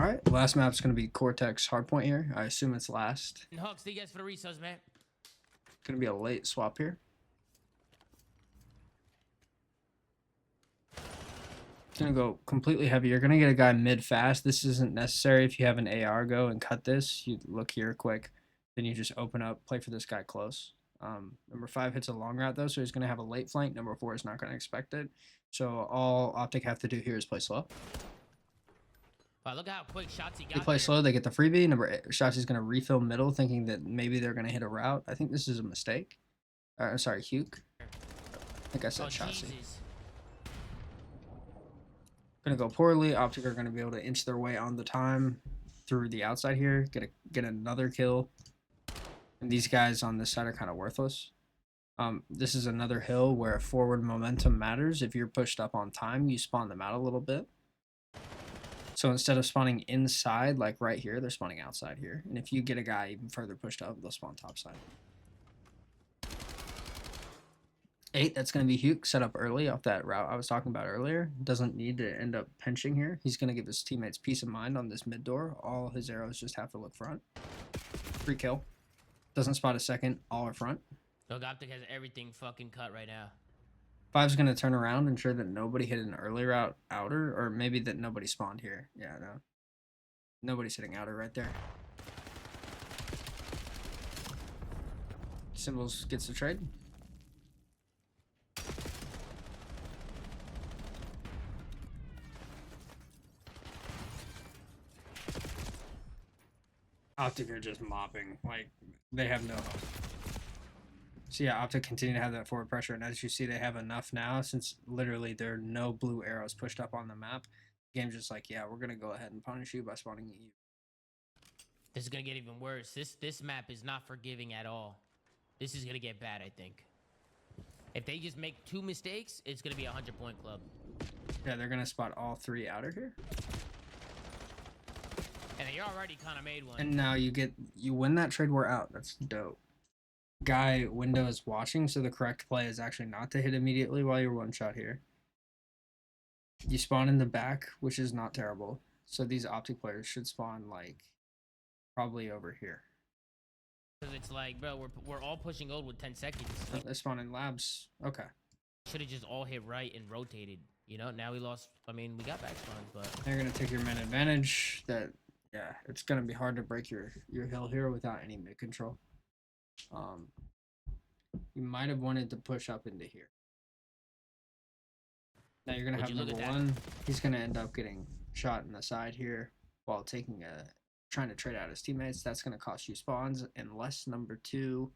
Alright, last map's gonna be Cortex Hardpoint here. I assume it's last. And Hawks, thank you guys for the resource, man. Gonna be a late swap here. Gonna go completely heavy. You're gonna get a guy mid fast. This isn't necessary if you have an AR go and cut this. You look here quick, then you just open up, play for this guy close. Number 5 hits a long route though, so he's gonna have a late flank. Number 4 is not gonna expect it. So all Optic have to do here is play slow. Wow, look how quick shots he got. They play slow, they get the freebie. Number 8, Shotzi's gonna refill middle, thinking that maybe they're gonna hit a route. I think this is a mistake. Sorry, Huke. I think I said Shotzi. Jesus. Gonna go poorly. Optic are gonna be able to inch their way on the time through the outside here, get another kill. And these guys on this side are kind of worthless. This is another hill where forward momentum matters. If you're pushed up on time, you spawn them out a little bit. So instead of spawning inside, like right here, they're spawning outside here. And if you get a guy even further pushed up, they'll spawn top side. 8, that's going to be Huke, set up early off that route I was talking about earlier. Doesn't need to end up pinching here. He's going to give his teammates peace of mind on this mid door. All his arrows just have to look front. Free kill. Doesn't spot a second, all are front. Look, Optic has everything fucking cut right now. 5's going to turn around, ensure that nobody hit an early route outer, or maybe that nobody spawned here. Yeah, no. Nobody's hitting outer right there. Symbols gets the trade. Optic are just mopping. Like, they have no hope. So yeah, Optic continue to have that forward pressure, and as you see, they have enough now, since literally there are no blue arrows pushed up on the map. The game's just like, yeah, we're gonna go ahead and punish you by spawning you. This is gonna get even worse. This map is not forgiving at all. This is gonna get bad, I think. If they just make 2 mistakes, it's gonna be a 100-point club. Yeah, they're gonna spot all 3 outer here. And they already kind of made one. And now you win that trade war out. That's dope. Guy window is watching, so the correct play is actually not to hit immediately while you're one shot here. You spawn in the back, which is not terrible. So these Optic players should spawn like probably over here. Because it's like, bro, we're all pushing gold with 10 seconds. They spawn in labs. Okay. Should have just all hit right and rotated. You know, now we lost. I mean, we got back spawns, but They're gonna take your man advantage. Yeah, it's gonna be hard to break your hill here without any mid control. You might have wanted to push up into here. Now you're gonna have number 1. He's gonna end up getting shot in the side here while trying to trade out his teammates. That's gonna cost you spawns unless number 2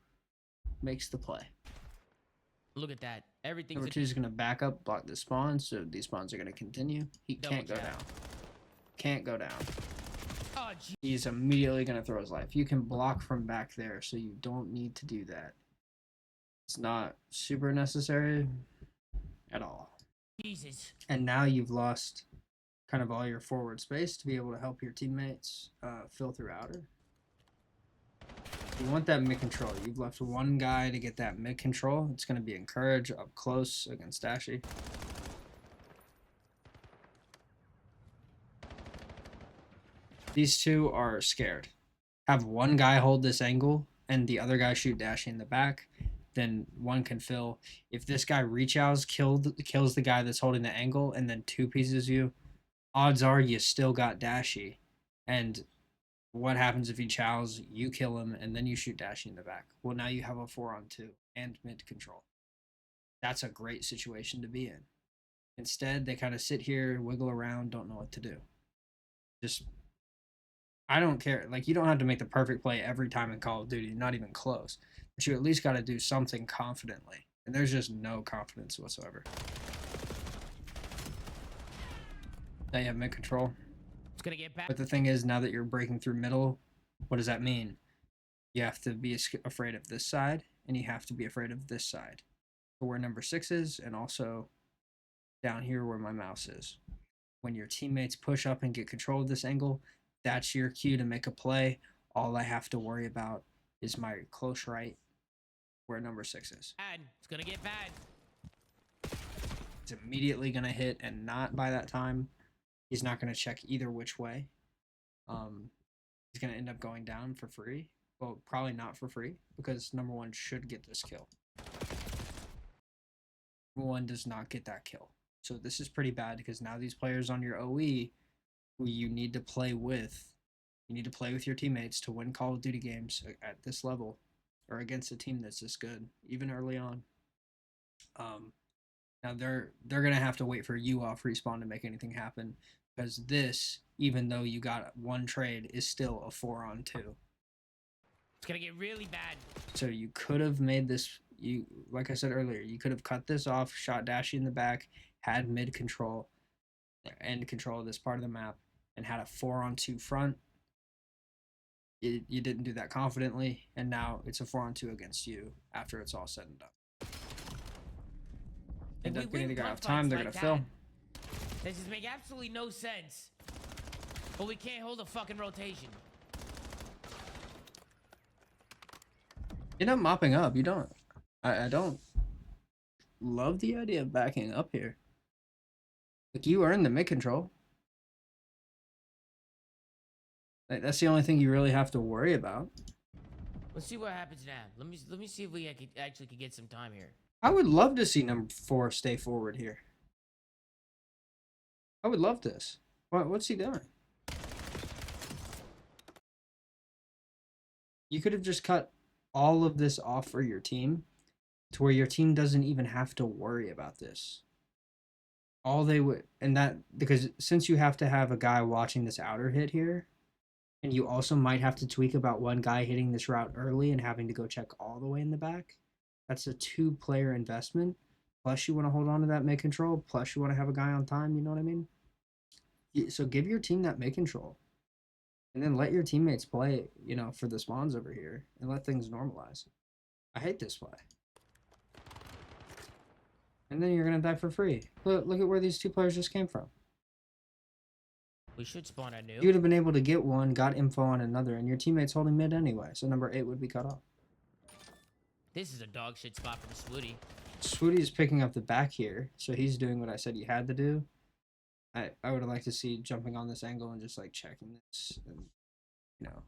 makes the play. look at that. Everything's Number 2 is gonna back up, block the spawns, so these spawns are gonna continue. He can't go down. Can't go down. Oh, He's immediately going to throw his life. You can block from back there, so you don't need to do that. It's not super necessary at all. Jesus. And now you've lost kind of all your forward space to be able to help your teammates fill through outer. You want that mid control. You've left one guy to get that mid control. It's going to be Encourage up close against Dashy. These 2 are scared. Have one guy hold this angle and the other guy shoot Dashy in the back. Then one can fill. If this guy reach outs, kills the guy that's holding the angle, and then 2 pieces you, odds are you still got Dashy. And what happens if he chows, you kill him, and then you shoot Dashy in the back? Well, now you have a 4-on-2 and mid control. That's a great situation to be in. Instead, they kind of sit here, wiggle around, don't know what to do. I don't care. Like, you don't have to make the perfect play every time in Call of Duty, not even close. But you at least got to do something confidently. And there's just no confidence whatsoever. Now you have mid control. It's going to get back. But the thing is, now that you're breaking through middle, what does that mean? You have to be afraid of this side, and you have to be afraid of this side. Where number 6 is, and also down here where my mouse is. When your teammates push up and get control of this angle, that's your cue to make a play. All I have to worry about is my close right where number 6 is. Bad. It's going to get bad. It's immediately going to hit, and not by that time. He's not going to check either which way. He's gonna end up going down for free. Well, probably not for free because number one should get this kill. Number one does not get that kill. So this is pretty bad because now these players on your OE who you need to play with, you need to play with your teammates to win Call of Duty games at this level or against a team that's this good, even early on. Now they're gonna have to wait for you off respawn to make anything happen because this, even though you got one trade, is still a 4-on-2. It's gonna get really bad. So you could have made this. You like I said earlier, you could have cut this off, shot Dashy in the back, had mid control, and control of this part of the map, and had a 4-on-2 front. You didn't do that confidently, and now it's a 4-on-2 against you after it's all said and done. End up getting the guy off time. They're gonna fill. This just make absolutely no sense. But we can't hold a fucking rotation. You're not mopping up. You don't. I don't love the idea of backing up here. Like, you earned the mid control. Like, that's the only thing you really have to worry about. Let's see what happens now. Let me see if we actually could get some time here. I would love to see number 4 stay forward here. I would love this. What's he doing? You could have just cut all of this off for your team to where your team doesn't even have to worry about this. All they would, and that, because since you have to have a guy watching this outer hit here, and you also might have to tweak about one guy hitting this route early and having to go check all the way in the back, that's a 2-player investment. Plus you want to hold on to that mid control, plus you want to have a guy on time, you know what I mean? So give your team that mid control. And then let your teammates play, you know, for the spawns over here, and let things normalize. I hate this play. And then you're gonna die for free. Look at where these 2 players just came from. We should spawn a new. You would have been able to get one, got info on another, and your teammate's holding mid anyway, so number 8 would be cut off. This is a dog shit spot from Swooty. Swooty is picking up the back here, so he's doing what I said he had to do. I would have liked to see jumping on this angle and just like checking this, and you know,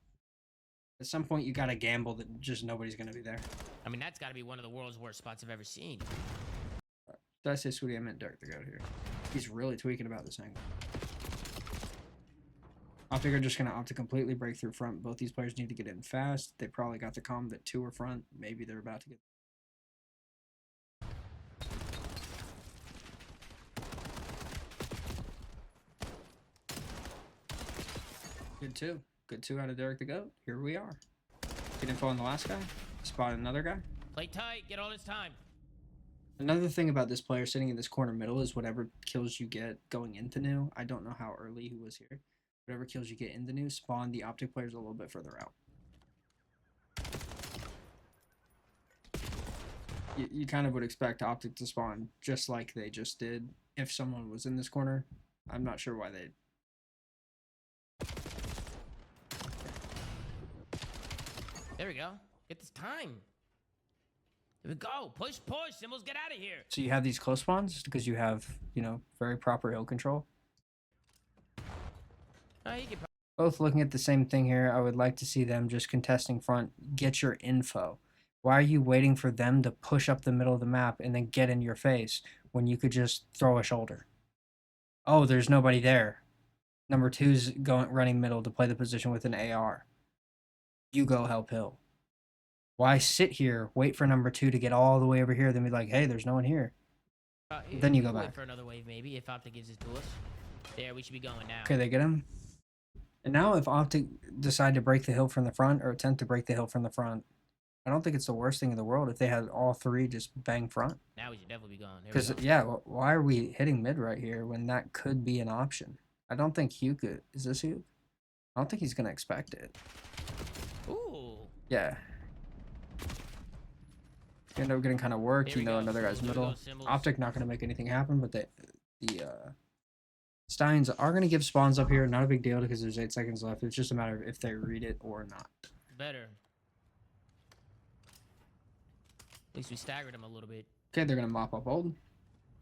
at some point you gotta gamble that just nobody's gonna be there. I mean, that's gotta be one of the world's worst spots I've ever seen. Did I say Swooty? I meant Dirk to go here. He's really tweaking about this angle. Optic are just gonna opt to completely break through front. Both these players need to get in fast. They probably got the comm that 2 are front. Maybe they're about to get. Good 2. Good 2 out of Derek the Goat. Here we are. Get info on the last guy. Spot another guy. Play tight. Get all this time. Another thing about this player sitting in this corner middle is whatever kills you get going into new. I don't know how early he was here. Whatever kills you get in the new, spawn the Optic players a little bit further out. You kind of would expect Optic to spawn just like they just did if someone was in this corner. I'm not sure why they... There we go. Get this time. Here we go. Push, push. Symbols, get out of here. So you have these close spawns because you have, you know, very proper hill control. You can... Both looking at the same thing here. I would like to see them just contesting front. Get your info. Why are you waiting for them to push up the middle of the map and then get in your face when you could just throw a shoulder? Oh, there's nobody there. Number 2's running middle to play the position with an AR. You go help Hill. Why sit here, wait for number 2 to get all the way over here, then be like, hey, there's no one here. Then you go back. Wait for another wave, maybe, if Optic gives it to us. There, we should be going now. Okay, they get him. And now if Optic decide to break the hill from the front or attempt to break the hill from the front, I don't think it's the worst thing in the world if they had all 3 just bang front. Now we should definitely be going. Because, yeah, why are we hitting mid right here when that could be an option? I don't think Hugh could. Is this Hugh? I don't think he's going to expect it. Ooh. Yeah. You end up getting kind of worked. You know, another guy's middle. Optic not going to make anything happen, but the Stallions are going to give spawns up here. Not a big deal because there's 8 seconds left. It's just a matter of if they read it or not. Better. At least we staggered him a little bit. Okay, they're going to mop up old.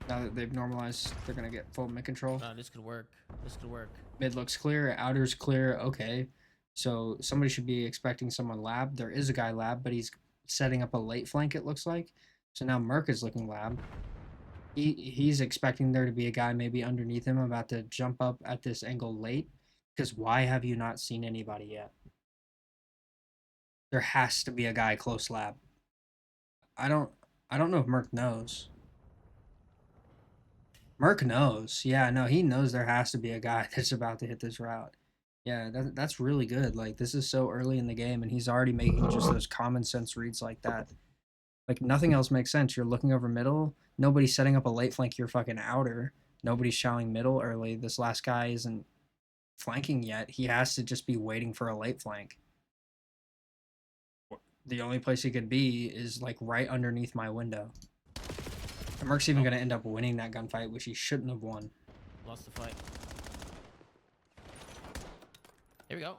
Now that they've normalized, they're gonna get full mid control. This could work. This could work. Mid looks clear, outer's clear. Okay, so somebody should be expecting someone lab. There is a guy lab, but he's setting up a late flank. It looks like. So now Merc is looking lab. He's expecting there to be a guy maybe underneath him about to jump up at this angle late. Because why have you not seen anybody yet? There has to be a guy close lab. I don't know if Merc knows. Merc knows. Yeah, no, he knows there has to be a guy that's about to hit this route. Yeah, that's really good. Like, this is so early in the game, and he's already making just those common sense reads like that. Like, nothing else makes sense. You're looking over middle. Nobody's setting up a late flank. You're fucking outer. Nobody's showing middle early. This last guy isn't flanking yet. He has to just be waiting for a late flank. The only place he could be is, like, right underneath my window. And Merc's even going to end up winning that gunfight, which he shouldn't have won. Lost the fight. Here we go.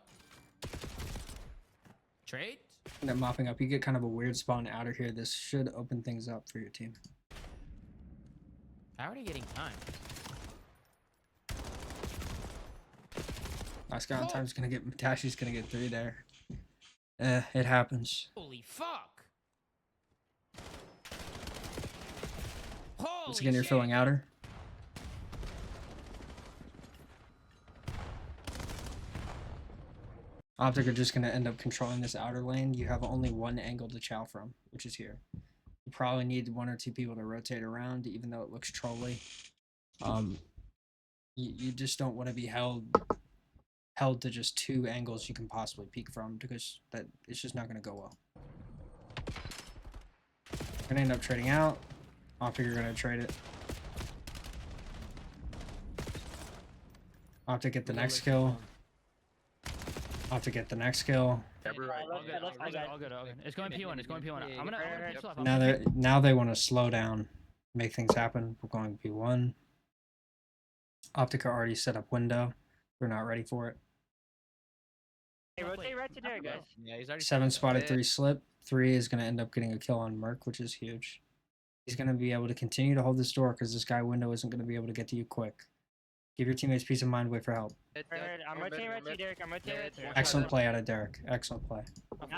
Trade? End up mopping up. You get kind of a weird spawn out of here. This should open things up for your team. Already getting time. Last guy on time is going to get... Tashi's going to get 3 there. It happens. Holy fuck! Holy Once again, you're shit. filling outer. Optic are just going to end up controlling this outer lane. You have only one angle to chow from, which is here. You probably need 1 or 2 people to rotate around, even though it looks trolly. You just don't want to be held to just 2 angles you can possibly peek from, because that it's just not going to go well. You're going to end up trading out. Optic are going to trade it. Optic get the next kill. Optic get the next kill. Yeah, we're right. All good. It's going P1. It's going P1. I'm gonna pitch left. Now they want to slow down, make things happen. We're going P1. Optic are already set up window. They're not ready for it. Hey, rotate right to there, guys. Yeah, he's already 7 spotted, it. 3 slip. 3 is going to end up getting a kill on Merc, which is huge. He's going to be able to continue to hold this door because this guy window isn't going to be able to get to you quick. Give your teammates peace of mind. Wait for help. I'm rotating right to you, Derek. I'm rotating right to you. Excellent play out of Derek. Excellent play. I'm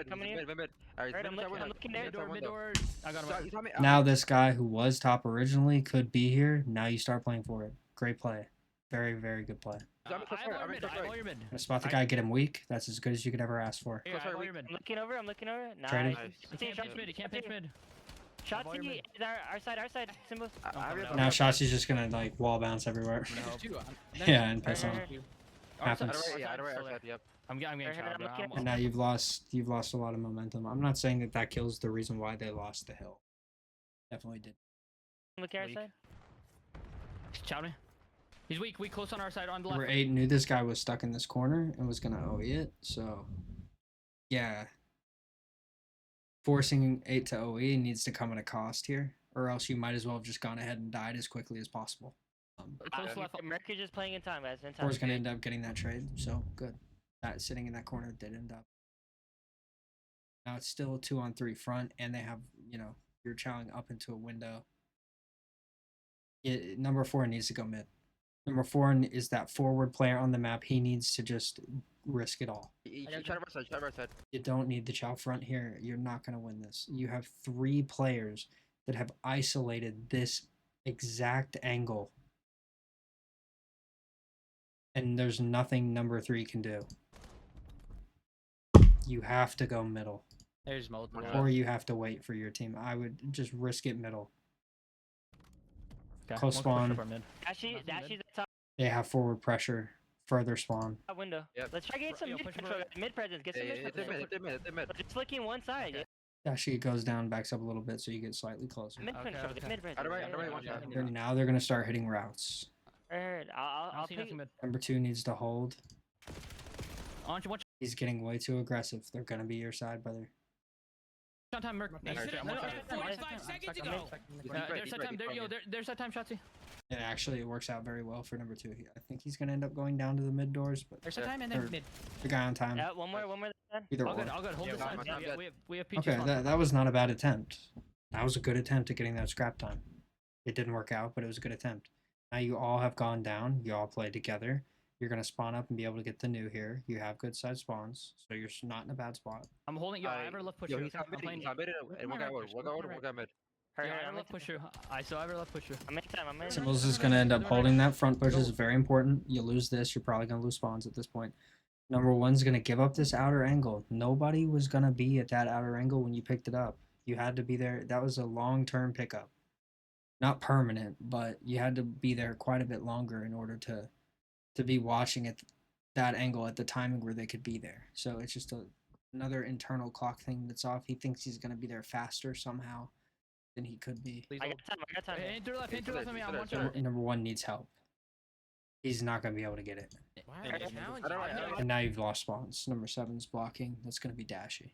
coming in. Alright, I'm looking there. Mid-door. I got him. Now this guy who was top originally could be here. Now you start playing for it. Great play. Very, very good play. I have all your mid. Gonna spot the guy, get him weak. That's as good as you could ever ask for. Yeah, I have all your mid. I'm looking over. Nice. Traded. He can't pitch mid. He can't pitch mid. Shotzi is our side. Symbols. Now Shotzi's just gonna like wall bounce everywhere. Yeah, and piss on. Happens. Yep. I'm getting shot. And now you've lost a lot of momentum. I'm not saying that kills the reason why they lost the hill. Definitely did. Look at our side. Chow me. He's weak. Weak close on our side on the Number left. 8 knew this guy was stuck in this corner and was gonna OE it. So yeah, forcing 8 to OE needs to come at a cost here, or else you might as well have just gone ahead and died as quickly as possible. Close left. Mercury's just playing in time, guys. In time. 4's gonna end up getting that trade. So good. That sitting in that corner did end up. Now it's still a 2-on-3 front, and they have, you're chowing up into a window. Number 4 needs to go mid. Number 4 is that forward player on the map. He needs to just risk it all. Try our side. You don't need the chow front here. You're not going to win this. You have 3 players that have isolated this exact angle. And there's nothing number 3 can do. You have to go middle. There's multiple. Or you have to wait for your team. I would just risk it middle. Okay, Close one push spawn. up our mid. Dashy's at top They have forward pressure. Further spawn. window. Yep. Let's try to get some Yo, mid push control. forward. Mid presence. Get some mid presence. They're mid. Just looking one side. Okay. Actually, it goes down, backs up a little bit, so you get slightly closer. Mid Okay, control. okay. Mid presence. Out of right, one shot. Now they're going to start hitting routes. Alright, I'll see pick. nothing mid. Number 2 needs to hold. On one He's getting way too aggressive. They're going to be your side, brother. shot time, Merc. He's Nice. in it. One shot. 45 seconds ago. There's that time. There's that time, Shotzi. And actually, it works out very well for number 2. I think he's going to end up going down to the mid doors, but There's that time and Or- then mid. the guy on time. Yeah, one more. Then. Either All or. good. Hold Yeah, this one side. more. Yeah, we have PG Okay, spawn. that was not a bad attempt. That was a good attempt at getting that scrap time. It didn't work out, but it was a good attempt. Now you all have gone down. You all play together. You're gonna spawn up and be able to get the new here. You have good side spawns, so you're not in a bad spot. I'm holding. Yo, I have her left push Yo, you. he's Okay? on mid. I'm playing. He's on mid. Look And at one my guy right order. push, One guy look at order. my One guy mid. Yeah, I I'm have her in left time. push you. I still have her left push you. I'm in time. I'm in time. Symbols is gonna end up holding that front push is very important. You lose this, you're probably gonna lose spawns at this point. Number one's gonna give up this outer angle. Nobody was gonna be at that outer angle when you picked it up. You had to be there. That was a long-term pickup. Not permanent, but you had to be there quite a bit longer in order to be watching at that angle at the timing where they could be there. So it's just another internal clock thing that's off. He thinks he's gonna be there faster somehow than he could be. Please I got time. I got time. Hey, through left, Hey, through to left the- on me. to I'm the- one to the- shot. Number one needs help. He's not gonna be able to get it. Why are Hey, you hey, challenging? I don't know, I don't And now you've lost spawns. Number seven's blocking. That's gonna be Dashy.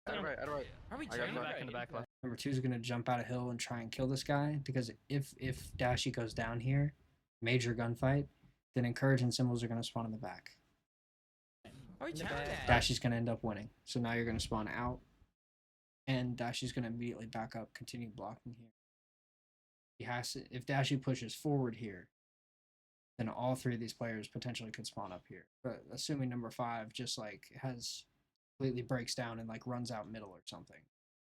Out of right. Out of right. Are we I got training? you. Back in the back left. Number two is gonna jump out a hill and try and kill this guy because if Dashy goes down here, major gunfight, then Encourage and Symbols are gonna spawn in the back. Are we challenging? Dashy's gonna end up winning. So now you're gonna spawn out, and Dashy's gonna immediately back up, continue blocking here. He has to. If Dashy pushes forward here, then all three of these players potentially could spawn up here. But assuming number five just like has completely breaks down and like runs out middle or something,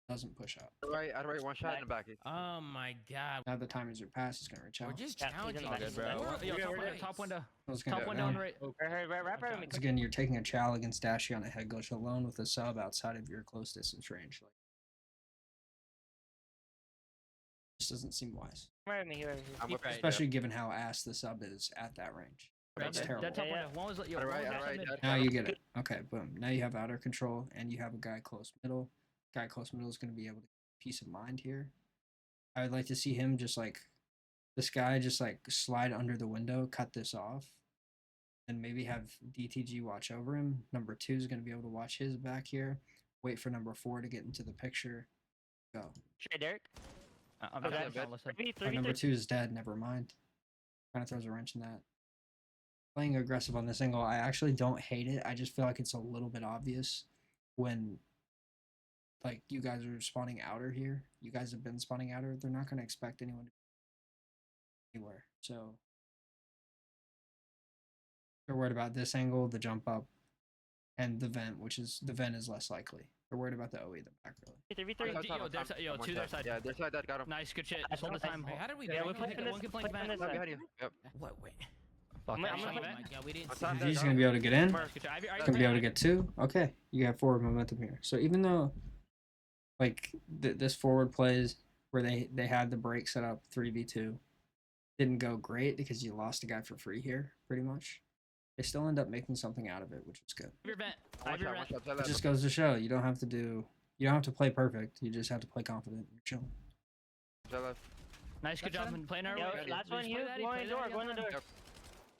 doesn't push up. Out of right. Out of right. One shot in the back. Oh my god. Now the timings are past, he's gonna reach We're out. just Yeah, he's in challenging. the back. this. Good, bro. We're- Yo, we're top right. window, top window. I was gonna Top go window on the down. right. Wrap around me. Once again, you're taking a chow against Dashy on a head glitch alone with a sub outside of your close distance range. Like, just doesn't seem wise, Right me here. I'm with especially given how ass the sub is at that range. That's That terrible. top Yeah, window. One was yo. Out of one right. was Out of outside right. mid. Dad. Now you get it. Okay, boom. Now you have outer control, and you have a guy close middle. Guy close middle is going to be able to peace of mind here. I would like to see him just like this guy just like slide under the window, cut this off, and maybe have DTG watch over him. Number two is going to be able to watch his back here. Wait for number four to get into the picture. Go. Straight Derek. I'm Okay. not gonna listen. 3v3. Oh, number two is dead. Never mind. Kind of throws a wrench in that. Playing aggressive on this angle, I actually don't hate it. I just feel like it's a little bit obvious when, like, you guys are spawning outer here. You guys have been spawning outer. They're not going to expect anyone anywhere. So they're worried about this angle, the jump up, and the vent, which is the vent is less likely. They're worried about the OE, the back really. 3v3. Yo, their side- yo, One two their shot. side. Yeah, their side. That got him. Nice, good shit. That's Just hold the nice. time. Wait, how did we? Yeah, do we're it? playing One can flank this. vent. Not behind you. Yep. What? Wait. Fuck, I'm that gonna shot. Oh vent. my god, we didn't. On see top that. there, He's got going to be able to get in. Good shit. Are you Going to be able to get two. Okay, you have forward momentum here. So even though, like, this forward plays where they had the break set up 3v2 didn't go great because you lost a guy for free here, pretty much. They still end up making something out of it, which is good. Your vent. One shot. One shot. Side It left. just goes to show you don't have to play perfect. You just have to play confident. You're chilling. Side left. Nice, good job. Playing our Yo, way. last one, Just you. play that, Go play in the that door. Go in the on door. time.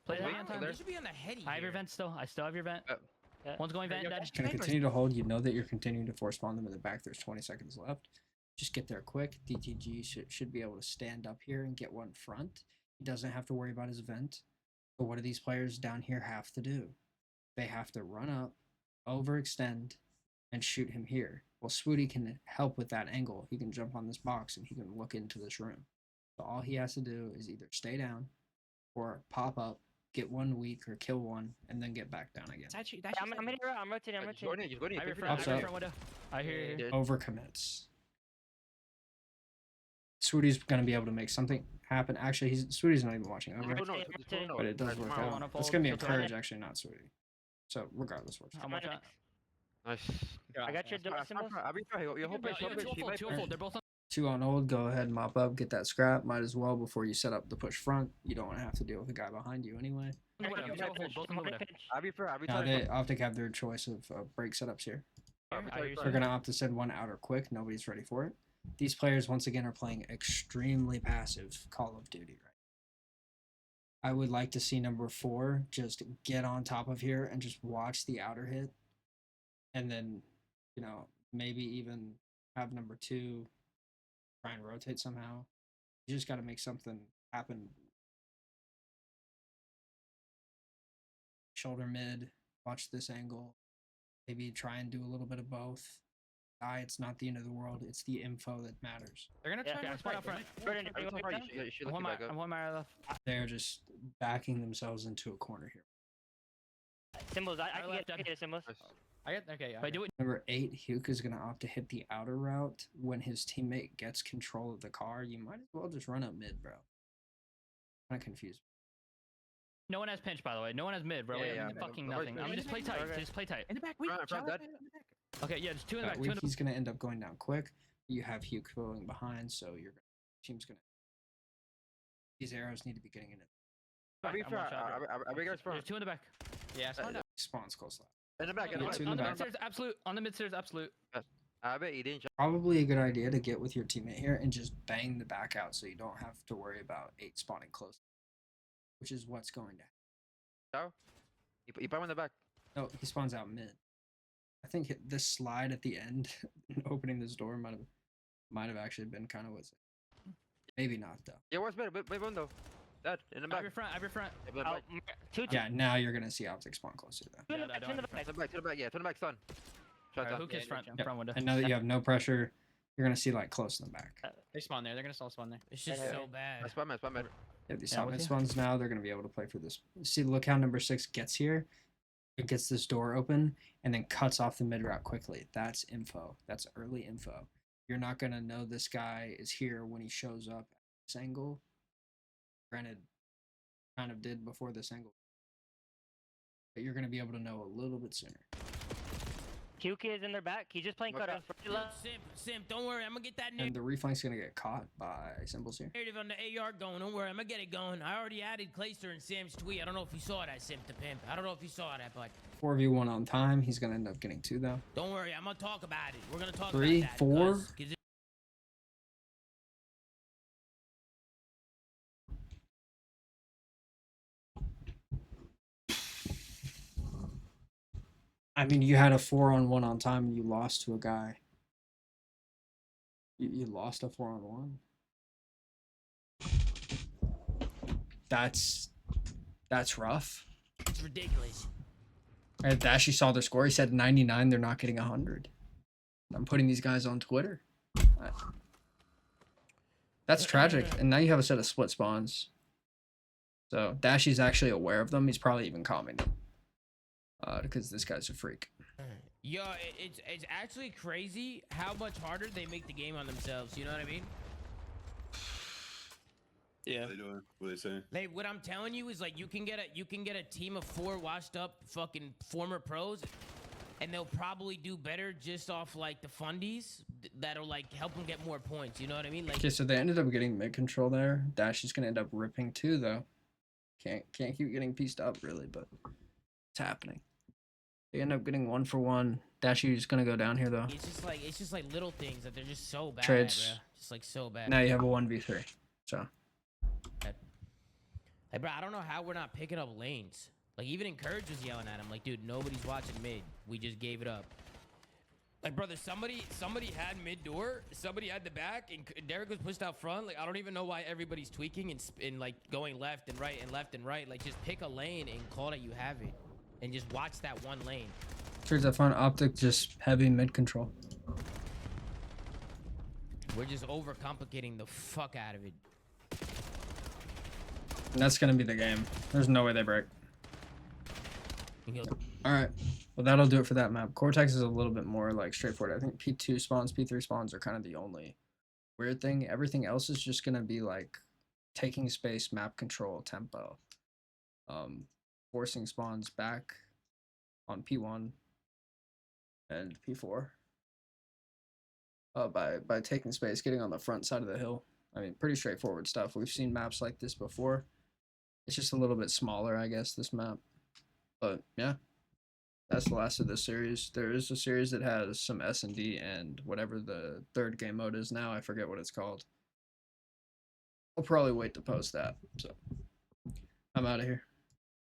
Play that Wow, on time. there- They should be on the heady. I have your here. vent still. I still have your vent. Yeah. One's going vent, dead. Gonna Chambers. continue to hold. You know that you're continuing to force spawn them in the back. There's 20 seconds left. Just get there quick. DTG should be able to stand up here and get one front. He doesn't have to worry about his vent. But what do these players down here have to do? They have to run up, overextend, and shoot him here. Well, Swooty can help with that angle. He can jump on this box and he can look into this room. So all he has to do is either stay down or pop up, get one weak or kill one, and then get back down again. It's actually, Yeah, that's I'm hitting her. I'm rotating. I'm Just go in. rotating. Just go in. I have your Fifty front, I Pops have up. your front window. I hear you. Yeah. Overcommits. Swooty's going to be able to make something happen. Actually, Swooty's not even watching over, but it does work Tomorrow. out. Wanna It's fold, going to be filter encouraged, actually, not Swooty. So regardless, what's I'm one shot. Nice. I got your door symbols. I'll be trying. Your whole pitch. Yo, Your pitch. He might two push. fold. They're both on. 2 on old, go ahead, mop up, get that scrap. Might as well before you set up the push front. You don't want to have to deal with a guy behind you anyway. the window, two hold, both on the window. I'll be fair. I'll be Now trying. they Optic have their choice of break setups here. I hear you, They're going to opt to send one outer quick. Nobody's ready for it. These players, once again, are playing extremely passive Call of Duty, right? I would like to see number 4 just get on top of here and just watch the outer hit. And then, maybe even have number 2 try and rotate somehow. You just got to make something happen. Shoulder mid, watch this angle. Maybe try and do a little bit of both. die. It's not the end of the world. It's the info that matters. They're gonna try Yeah, and spawn fight. out front. Jordan, I'm you so want far, me you should I'm look one back up. I'm one Mara left. They're just backing themselves into a corner here. Symbols, I Our can left, get the symbols. Nice. I get okay. Yeah, Wait, do it. Number 8, Huke is going to opt to hit the outer route. When his teammate gets control of the car, you might as well just run up mid, bro. Kind of confused. No one has pinch, by the way. No one has mid, bro. Yeah, We yeah, have yeah. fucking Nobody's nothing. I mean, pinch. just play tight. Okay. Just play tight. in the back. Wait, Front, Shallow dead. in the back. Okay, yeah, just two in the back. Two in the He's going to end up going down quick. You have Huke going behind, so your team's going to. These arrows need to be getting in it. Are we back. I'm front? one shot. Are we guys There's front? two in the back. Yeah, spawn down. Spawns close left. In the back, in the Yeah, back. two in On the the back. mid stairs, absolute. On the mid stairs, absolute. I bet you didn't. Probably a good idea to get with your teammate here and just bang the back out so you don't have to worry about 8 spawning close. Which is what's going to happen. You put him in the back. No, he spawns out mid. I think this slide at the end, opening this door might have actually been kind of what's. Maybe not though. Yeah, where's mid? Mid window. Dead. In the I back. have your front. I have your front. Yeah, Oh, back. two, Yeah, now you're gonna see Optic spawn closer though. two in the Yeah, I back, don't two in the have back. To the back, to the back, yeah, to the back, stun. Try Alright, to. Hook is yeah, front. yeah. Front window. And now that you have no pressure, you're gonna see like close in the back. They spawn there. They're gonna still spawn there. It's just Yeah, so yeah. bad. Spam mid, spam mid. Yeah, these Yeah, yeah, with you. spawns now, they're gonna be able to play for this. See, look how number 6 gets here. It gets this door open and then cuts off the mid route quickly. That's info. That's early info. You're not gonna know this guy is here when he shows up at this angle. Granted, kind of did before this angle. But you're gonna be able to know a little bit sooner. QK is in their back. He's just playing Okay. cutoff. Simp, don't worry. I'm gonna get that And the reflank's gonna get caught by symbols here. narrative on the AR going. Don't worry, I'm gonna get it going. I already added Clayster and Sam's tweet. I don't know if you saw that, Simp the Pimp. I don't know if you saw that, but 4v1 on time. He's gonna end up getting 2 though. don't worry. I'm gonna talk about it. We're gonna talk 3, about that. 4. 'cause it- I mean, you had a 4-on-1 on time and you lost to a guy. You lost a 4-on-1. That's rough. it's ridiculous. And Dashy saw their score. He said 99. They're not getting 100. I'm putting these guys on Twitter. That's tragic. And now you have a set of split spawns. So Dashy's actually aware of them. He's probably even commenting. Because this guy's a freak. Yo, it's actually crazy how much harder they make the game on themselves. You know what I mean? Yeah. What are they doing? What are they saying? Like what I'm telling you is like you can get a team of 4 washed up fucking former pros, and they'll probably do better just off like the fundies that'll like help them get more points. You know what I mean? Like Okay, so they ended up getting mid control there. Dashy's gonna end up ripping 2 though. Can't keep getting pieced up really, but it's happening. They end up getting 1 for 1. Dashy's gonna go down here though. it's just like little things that they're just so bad Trades. at, bro. Just like so bad. Now you have a 1v3. So Like, bro, I don't know how we're not picking up lanes. Like, even Encourage was yelling at him. Like, dude, nobody's watching mid. We just gave it up. Like, brother, somebody had mid door. Somebody had the back, and Derek was pushed out front. Like, I don't even know why everybody's tweaking and like going left and right and left and right. Like, just pick a lane and call it you have it, and just watch that one lane. turns out fun. Optic just heavy mid control. We're just overcomplicating the fuck out of it. And that's gonna be the game. There's no way they break. You know, Alright. Well, that'll do it for that map. Cortex is a little bit more like straightforward. I think P2 spawns, P3 spawns are kind of the only weird thing. Everything else is just gonna be like taking space, map control, tempo. Forcing spawns back on P1 and P4. By taking space, getting on the front side of the hill. I mean, pretty straightforward stuff. We've seen maps like this before. It's just a little bit smaller, I guess, this map. But yeah, that's the last of this series. There is a series that has some S&D and whatever the third game mode is now. I forget what it's called. I'll probably wait to post that. So I'm out of here.